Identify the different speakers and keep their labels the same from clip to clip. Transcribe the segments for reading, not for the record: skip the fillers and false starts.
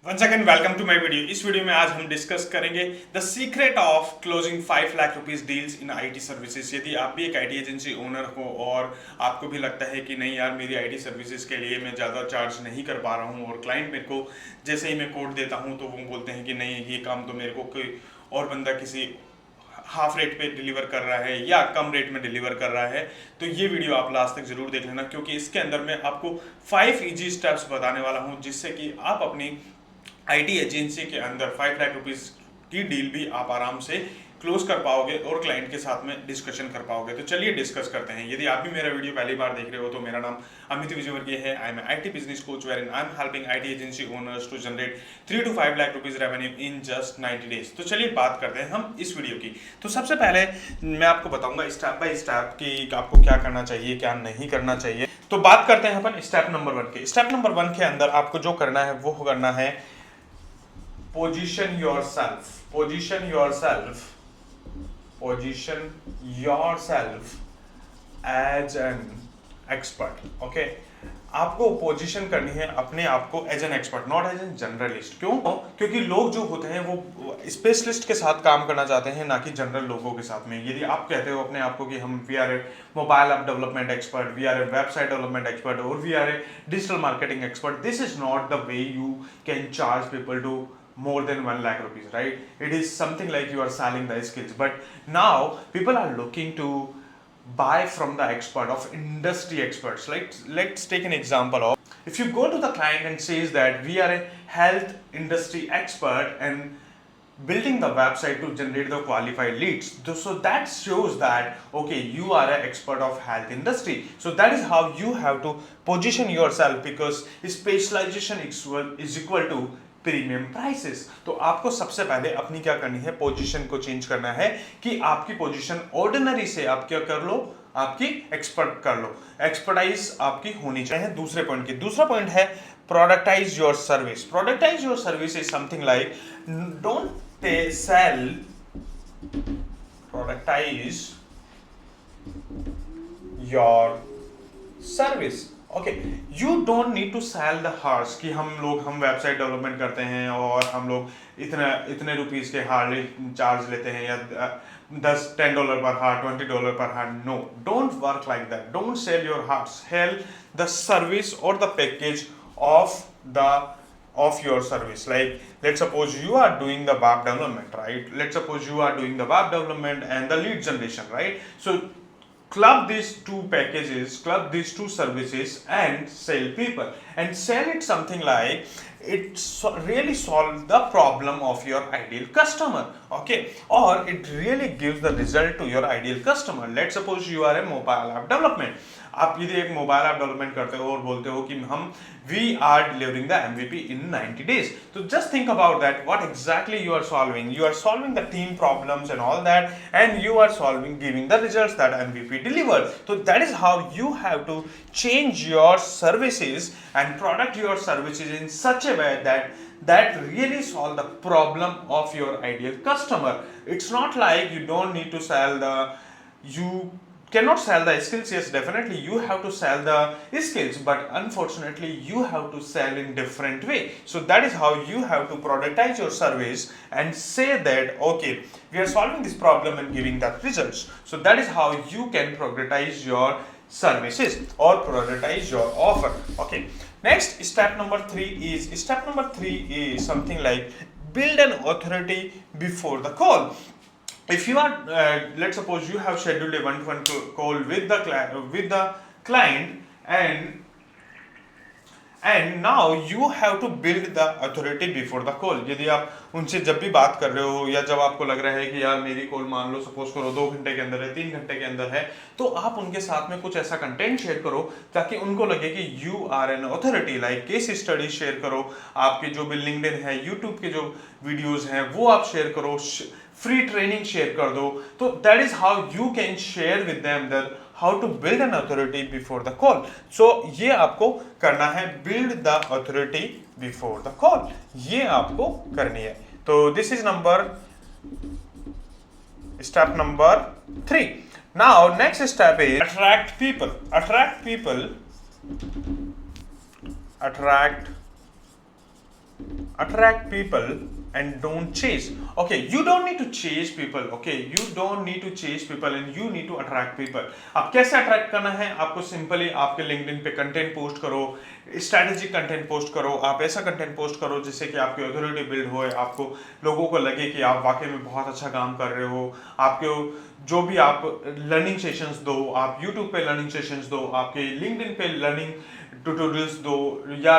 Speaker 1: Once again welcome to my video. इस video में आज हम डिस्कस करेंगे the secret of closing 5 lakh rupees deals in IT services. यदि आप भी एक आईटी एजेंसी ओनर हो और आपको भी लगता है कि नहीं यार, मेरी आईटी सर्विसेज के लिए मैं ज़्यादा चार्ज नहीं कर पा रहा हूँ और क्लाइंट मेरे को जैसे ही मैं कोड देता हूँ तो वो बोलते हैं कि नहीं, ये काम तो मेरे को कोई और बंदा किसी हाफ रेट पे डिलीवर कर रहा है या कम रेट में डिलीवर कर रहा है, तो ये वीडियो आप लास्ट तक जरूर देख लेना, क्योंकि इसके अंदर मैं आपको 5 इजी स्टेप्स बताने वाला हूँ जिससे कि आप अपनी आईटी एजेंसी के अंदर 5 लाख रुपीस की डील भी आप आराम से क्लोज कर पाओगे और क्लाइंट के साथ में डिस्कशन कर पाओगे। तो चलिए डिस्कस करते हैं। यदि आप भी मेरा वीडियो पहली बार देख रहे हो तो मेरा नाम अमित विजयवर्गीय है। I am IT business coach where I am helping IT agency owners to generate 3 to 5 lakh rupees revenue in just 90 days. तो चलिए बात करते हैं हम इस वीडियो की। तो सबसे पहले मैं आपको बताऊंगा स्टेप बाय स्टेप कि आपको क्या करना चाहिए, क्या नहीं करना चाहिए। तो बात करते हैं अपन स्टेप नंबर 1 के। स्टेप नंबर 1 के अंदर आपको जो करना है वो करना है position yourself position yourself position yourself as an expert। Okay, आपको पोजीशन करनी है अपने आप को as an expert, not as an generalist. क्यों? क्योंकि लोग जो होते हैं वो स्पेशलिस्ट के साथ काम करना चाहते हैं, ना कि जनरल लोगों के साथ में। यदि आप कहते हो अपने आप को कि हम we are a mobile app development expert, we are a website development expert और we are a digital marketing expert, this is not the way you can charge people to more than 1 lakh rupees, right? It is something like you are selling the skills, but now people are looking to buy from the expert of industry experts. Like let's take an example of, if you go to the client and says that we are a health industry expert and building the website to generate the qualified leads, so that shows that okay, you are an expert of health industry. So that is how you have to position yourself, because specialization is equal to premium prices. तो आपको सबसे पहले अपनी क्या करनी है, position को change करना है कि आपकी पोजीशन ऑर्डिनरी से आप क्या कर लो, आपकी एक्सपर्ट कर लो, एक्सपर्टाइज आपकी होनी चाहिए। दूसरे पॉइंट की दूसरा पॉइंट है productize your service. Productize your service is something like don't sell, productize your service. Okay, you don't need to sell the horse कि हम वेबसाइट डेवलपमेंट करते हैं और हम लोग इतने रुपीस के हार्डली चार्ज लेते हैं, या $10 पर hour, $20 per hour. No, don't work like that. Don't sell your hour, sell the service और the package of your service. Like let's suppose you are doing the web development, right? Let's suppose you are doing the web development and the lead generation, right? So club these two packages, club these two services and sell people, and sell it something like it really solve the problem of your ideal customer, okay, or it really gives the result to your ideal customer. Let's suppose you are a mobile app development. आप यदि एक mobile app development करते हो और बोलते हो कि हम we are delivering the MVP in 90 days, तो just think about that, what exactly you are solving. You are solving the team problems and all that, and you are solving, giving the results that MVP delivered. So that is how you have to change your services and product your services in such a way that really solve the problem of your ideal customer. It's not like you don't need to sell you cannot sell the skills. Yes, definitely you have to sell the skills, but unfortunately you have to sell in different way. So that is how you have to productize your service and say that okay, we are solving this problem and giving that results. So that is how you can productize your services or productize your offer. Okay, next step number 3 is something like build an authority before the call. If you are let's suppose you have scheduled a one-to-one call with the client, and now you have to build the authority before the call. यदि आप उनसे जब भी बात कर रहे हो या जब आपको लग रहा है कि यार मेरी कॉल मान लो सपोज करो 2 घंटे के अंदर है, 3 घंटे के अंदर है, तो आप उनके साथ में कुछ ऐसा कंटेंट शेयर करो ताकि उनको लगे कि you are an authority. Like case study share करो, आपके जो भी लिंक्डइन है, यूट्यूब के जो वीडियोज हैं वो आप शेयर करो, फ्री ट्रेनिंग शेयर कर दो। तो that is how you can share with them that how to build an authority before the call. So ये आपको करना है, build the authority before the call, ये आपको करनी है। तो this is step number 3। Now next step is attract people attract people and don't chase. Okay, you don't need to chase people. Okay, you don't need to chase people and you need to attract people. अब कैसे attract करना है आपको? Simply आपके LinkedIn पे content post करो, strategic content post करो, आप ऐसा कंटेंट पोस्ट करो जिससे कि आपकी अथॉरिटी बिल्ड हो, आपको लोगों को लगे कि आप वाकई में बहुत अच्छा काम कर रहे हो। आपके जो भी आप लर्निंग सेशंस दो, आप यूट्यूब पे लर्निंग सेशंस दो, आपके लिंक्डइन पे लर्निंग ट्यूटोरियल्स दो या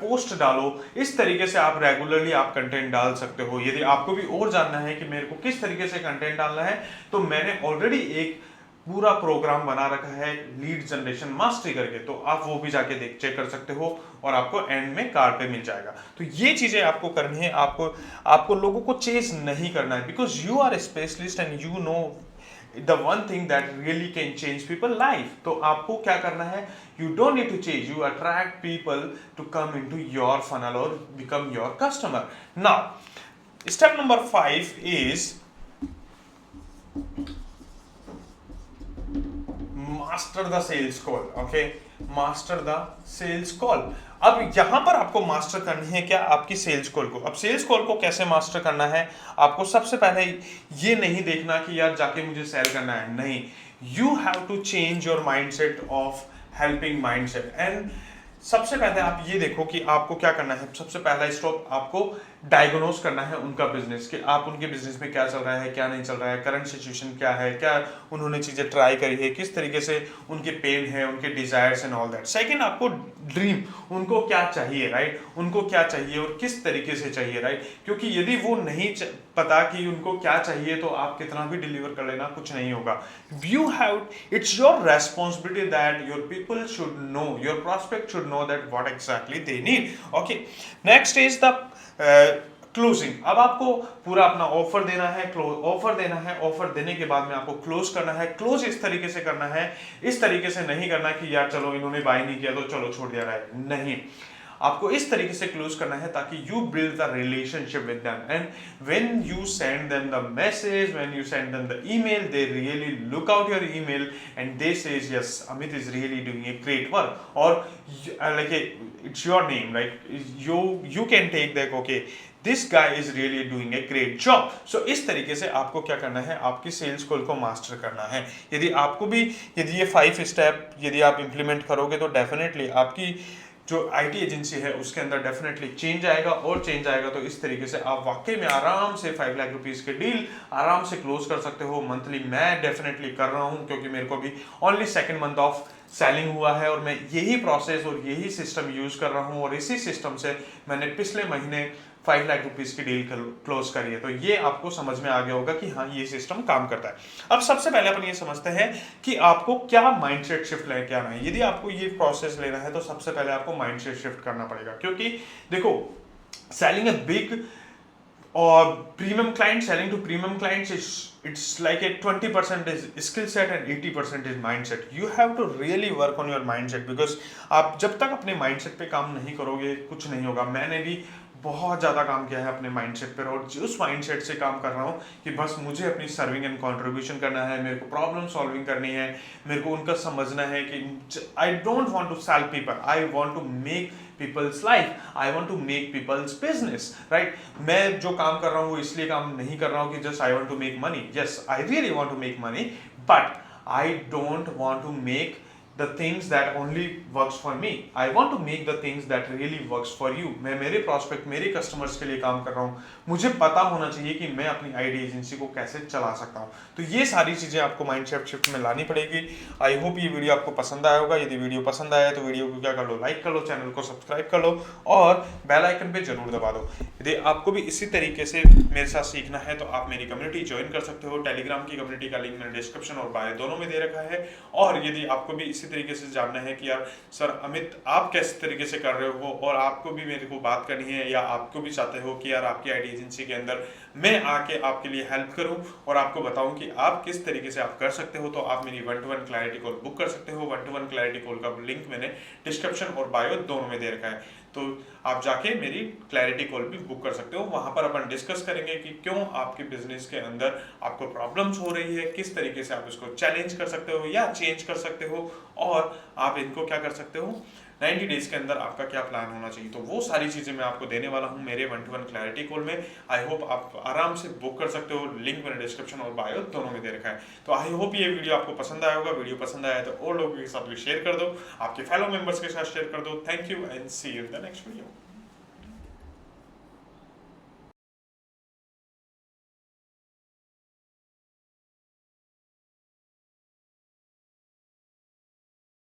Speaker 1: पोस्ट डालो। इस तरीके से आप रेगुलरली आप कंटेंट डाल सकते हो। यदि आपको भी और जानना है कि मेरे को किस तरीके से कंटेंट डालना है, तो मैंने ऑलरेडी एक पूरा प्रोग्राम बना रखा है लीड जनरेशन मास्टरी करके, तो आप वो भी जाके चेक कर सकते हो और आपको एंड में कार्ड पे मिल जाएगा। तो ये चीजें आपको करनी है। आपको लोगों को चेस नहीं करना है, because you are a specialist and you know the one thing that really can change people life. तो आपको क्या करना है? You don't need to change, you attract people to come into your funnel or become your customer. Now step number 5 is master the sales call. Okay, master the sales call. अब यहां पर आपको master करनी है क्या? आपकी sales call को। अब सेल्स कॉल को कैसे मास्टर करना है? आपको सबसे पहले ये नहीं देखना कि यार जाके मुझे सेल करना है, नहीं। You have to change your mindset of helping mindset. And सबसे पहले आप ये देखो कि आपको क्या करना है। सबसे पहला स्टेप आपको डायग्नोस करना है उनका बिजनेस, कि आप उनके बिजनेस में क्या चल रहा है, क्या नहीं चल रहा है, करंट सिचुएशन क्या है, क्या उन्होंने चीजें ट्राई करी है, किस तरीके से उनके पेन है, उनके desires and all that. Second, आपको ड्रीम, उनको क्या चाहिए, राइट, उनको क्या चाहिए और किस तरीके से चाहिए, राइट। क्योंकि यदि वो नहीं पता कि उनको क्या चाहिए, तो आप कितना भी डिलीवर कर लेना, कुछ नहीं होगा। You have, it's your responsibility that your people should know, your prospect should know that what exactly they need. Okay, next is the closing. अब आपको पूरा अपना ऑफर देना है, ऑफर देने के बाद में आपको क्लोज करना है। क्लोज इस तरीके से करना है, इस तरीके से नहीं करना कि यार चलो इन्होंने बाय नहीं किया तो चलो छोड़ दिया रहा है, नहीं। आपको इस तरीके से क्लोज करना है ताकि you build the relationship with them, and when you send them the message, when you send them the email, they really look out your email and they says yes, Amit is really doing a great work, और like it's your name, right, you can take that, okay, this guy is really doing a great job. So इस तरीके से आपको क्या करना है? आपकी sales call को मास्टर करना है। यदि ये 5 स्टेप यदि आप इंप्लीमेंट करोगे, तो डेफिनेटली आपकी जो आईटी एजेंसी है उसके अंदर डेफिनेटली चेंज आएगा, और चेंज आएगा तो इस तरीके से आप वाकई में आराम से 5 लाख रुपीस के डील आराम से क्लोज कर सकते हो मंथली। मैं डेफिनेटली कर रहा हूं, क्योंकि मेरे को भी only 2nd month of selling हुआ है, और मैं यही प्रोसेस और यही सिस्टम यूज कर रहा हूं, और इसी सिस्टम से मैंने पिछले महीने 5 लाख रुपीस की डील क्लोज करी है। तो ये आपको समझ में आ गया होगा कि हाँ, ये सिस्टम काम करता है। अब सबसे पहले अपन ये समझते हैं कि आपको क्या माइंडसेट शिफ्ट लेके आना है। यदि आपको ये प्रोसेस लेना है, तो सबसे पहले आपको माइंडसेट शिफ्ट करना पड़ेगा, क्योंकि देखो, सेलिंग ए बिग और premium client, selling to premium clients, it's like a 20% is skill set and 80% is mindset. You have to really work on your mindset, because आप जब तक अपने mindset पे काम नहीं करोगे, कुछ नहीं होगा। मैंने भी बहुत ज़्यादा काम किया है अपने माइंडसेट पर, और उस माइंडसेट से काम कर रहा हूँ कि बस मुझे अपनी सर्विंग एंड कंट्रीब्यूशन करना है, मेरे को प्रॉब्लम सॉल्विंग करनी है, मेरे को उनका समझना है कि I don't want to sell people, I want to make people's life, I want to make people's business, right? मैं जो काम कर रहा हूँ वो इसलिए काम नहीं कर रहा हूँ कि just I want to make money. Yes, I really want to make money, but I don't want to make the things that only works for me. I want to make the things that really works for you. मैं मेरे prospect, मेरे customers के लिए काम कर रहा हूँ। मुझे पता होना चाहिए कि मैं अपनी आईडी एजेंसी को कैसे चला सकता हूँ। तो ये सारी चीजें आपको माइंडसेट शिफ्ट में लानी पड़ेगी। आई होप ये वीडियो आपको पसंद आया होगा। यदि वीडियो पसंद आया तो वीडियो को क्या कर लो, लाइक कर लो, चैनल को सब्सक्राइब कर लो, और बेल आइकन पे जरूर दबा दो। यदि आपको भी इसी तरीके से मेरे साथ सीखना है, तो आप मेरी कम्युनिटी ज्वाइन कर सकते हो। टेलीग्राम की कम्युनिटी का लिंक मैंने डिस्क्रिप्शन और बायो दोनों में दे रखा है। और यदि आपको भी इसी तरीके से जानना है कि यार सर अमित आप किस तरीके से कर रहे हो, और आपको भी मेरे को बात करनी है, या आपको भी चाहते हो कि यार आपकी आईडी एजेंसी के अंदर मैं आके आपके लिए हेल्प करूं और आपको बताऊं कि आप किस तरीके से आप कर सकते हो, तो आप मेरी 1-to-1 क्लैरिटी कॉल बुक कर सकते हो। 1-to-1 क्लैरिटी कॉल का लिंक मैंने डिस्क्रिप्शन और बायो दोनों में दे रखा है, तो आप जाके मेरी क्लैरिटी कॉल भी बुक कर सकते हो। वहां पर अपन डिस्कस करेंगे कि क्यों आपके बिजनेस के अंदर आपको प्रॉब्लम्स हो रही है, किस तरीके से आप इसको चैलेंज कर सकते हो या चेंज कर सकते हो, और आप इनको क्या कर सकते हो, 90 डेज के अंदर आपका क्या प्लान होना चाहिए। तो वो सारी चीज़ें मैं आपको देने वाला हूँ मेरे 1-to-1 क्लैरिटी कॉल में। आई होप आप आराम से बुक कर सकते हो, लिंक मैंने डिस्क्रिप्शन और बायो दोनों में दे रखा है। तो आई होप ये वीडियो आपको पसंद आया होगा। वीडियो पसंद आया तो और लोगों के साथ भी शेयर कर दो, आपके फेलो मेंबर्स के साथ शेयर कर दो। Thank you and see you in the next video.